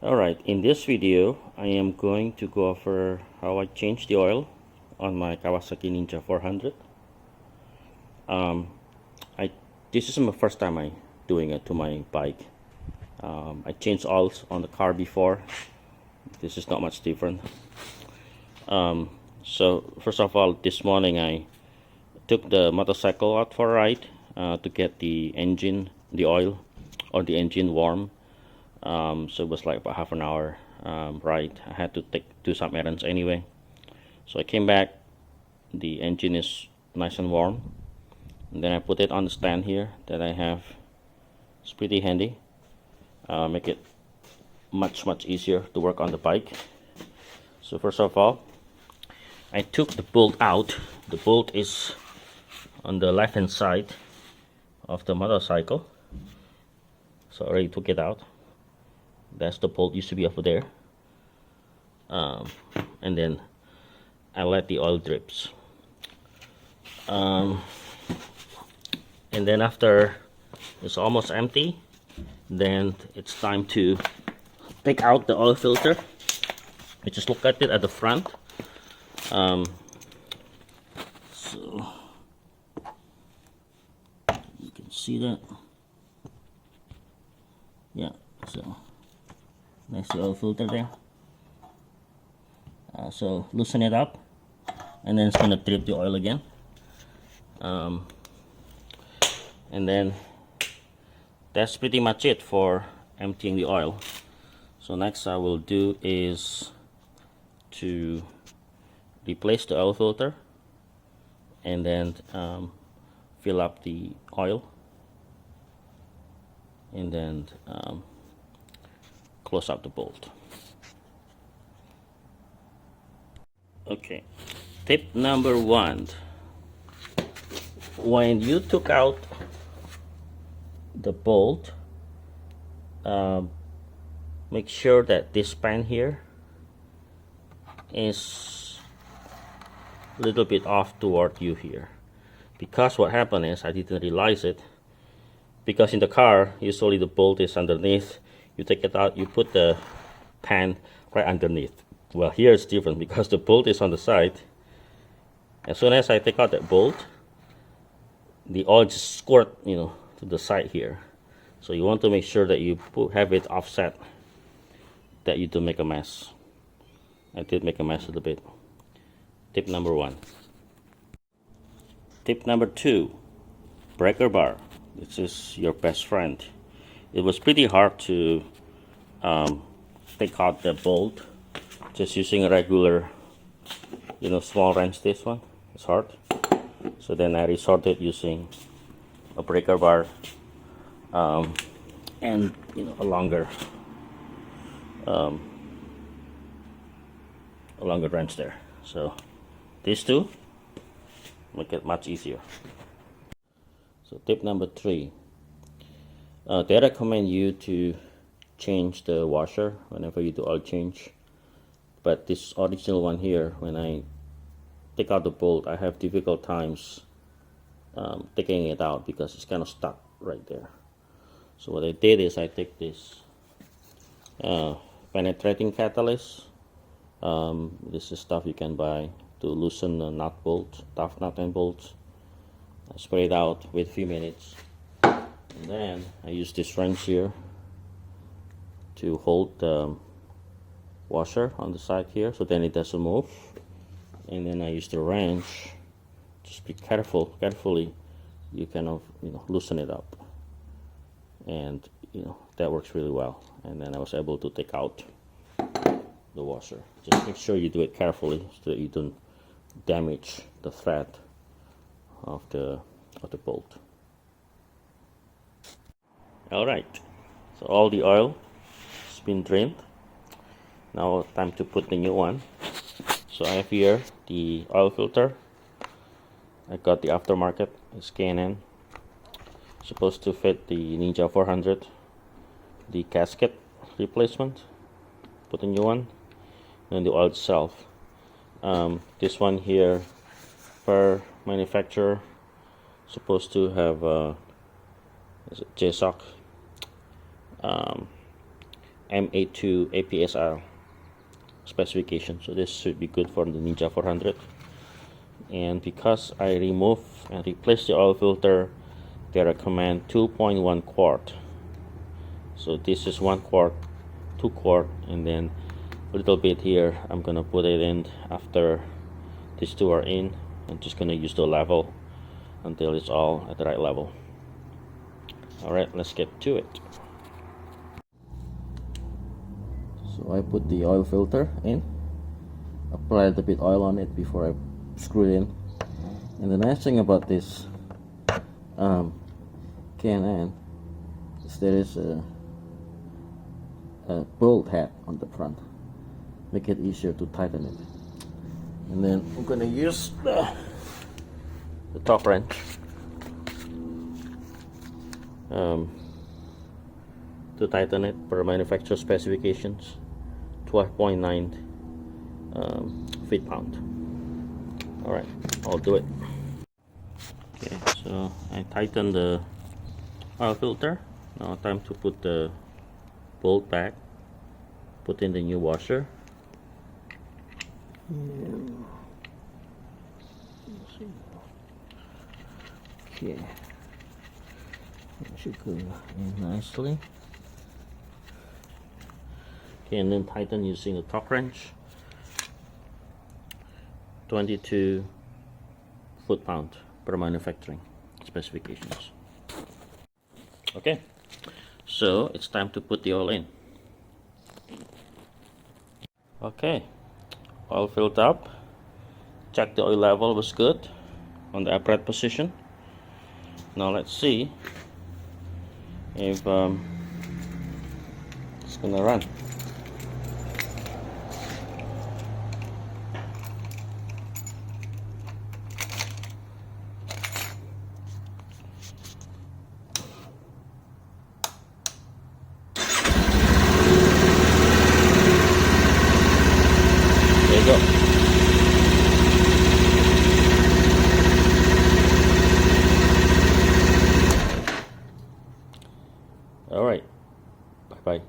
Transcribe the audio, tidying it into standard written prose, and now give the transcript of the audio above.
Alright, in this video I am going to go over how I change the oil on my Kawasaki Ninja 400. um, this is my first time I doing it to my bike. I changed oils on the car before. This is not much different. So first of all, this morning I took the motorcycle out for a ride to get the engine, the oil or the engine warm. So it was like about half an hour ride. I had to do some errands anyway. So I came back, the engine is nice and warm, and then I put it on the stand here that I have. It's pretty handy, make it much easier to work on the bike. So first of all, I took the bolt out. The bolt is on the left hand side of the motorcycle, so I already took it out. That's the bolt, used to be over there. And then I let the oil drips. And then after it's almost empty, then it's time to take out the oil filter. I just look at it at the front. So you can see that. Yeah, so there's the oil filter there. So loosen it up, and then it's gonna drip the oil again. And then that's pretty much it for emptying the oil. So next I will do is to replace the oil filter and then fill up the oil, and then close up the bolt. Okay, tip number 1: when you took out the bolt, make sure that this span here is a little bit off toward you here, because what happened is I didn't realize it, because in the car usually the bolt is underneath. You take it out, you put the pan right underneath. Well, here it's different because the bolt is on the side. As soon as I take out that bolt, the oil just squirt, to the side here. So you want to make sure that you have it offset, that you don't make a mess. I did make a mess a little bit. Tip number 1. Tip number 2: breaker bar. This is your best friend. It was pretty hard to take out the bolt just using a regular, small wrench. This one, it's hard. So then I resorted using a breaker bar and a longer wrench there. So these two make it much easier. So tip number 3: they recommend you to change the washer whenever you do oil change, but this original one here, when I take out the bolt, I have difficult times taking it out because it's kind of stuck right there. So what I did is I take this penetrating catalyst. This is stuff you can buy to loosen the nut bolt, tough nut and bolts. I spray it out, wait a few minutes, and then I use this wrench here to hold the washer on the side here, so then it doesn't move. And then I use the wrench. Just be carefully you kind of loosen it up, and that works really well. And then I was able to take out the washer. Just make sure you do it carefully so that you don't damage the thread of the bolt. Alright, so all the oil has been drained. Now time to put the new one. So I have here the oil filter. I got the aftermarket, it's K&N. Supposed to fit the Ninja 400. The gasket replacement, put a new one, and the oil itself. This one here, per manufacturer, supposed to have JSOC M82 APSR specification, so this should be good for the Ninja 400. And because I remove and replace the oil filter, they recommend 2.1 quart. So this is 1 quart, 2 quart, and then a little bit here I'm gonna put it in after these two are in. I'm just gonna use the level until it's all at the right level. Alright, let's get to it. So I put the oil filter in, apply a little bit oil on it before I screw it in. And the nice thing about this K&N is there is a bolt head on the front, make it easier to tighten it. And then I'm gonna use the top wrench to tighten it per manufacturer specifications, 12.9 feet-pound. Alright, I'll do it. Okay, so I tightened the oil filter. Now time to put the bolt back, put in the new washer. Okay, that should go in nicely. Okay, and then tighten using a torque wrench, 22 foot-pound per manufacturing specifications. Okay, so it's time to put the oil in. Okay, oil filled up. Check the oil level was good on the upright position. Now let's see if it's gonna run. There you go. All right. Bye-bye.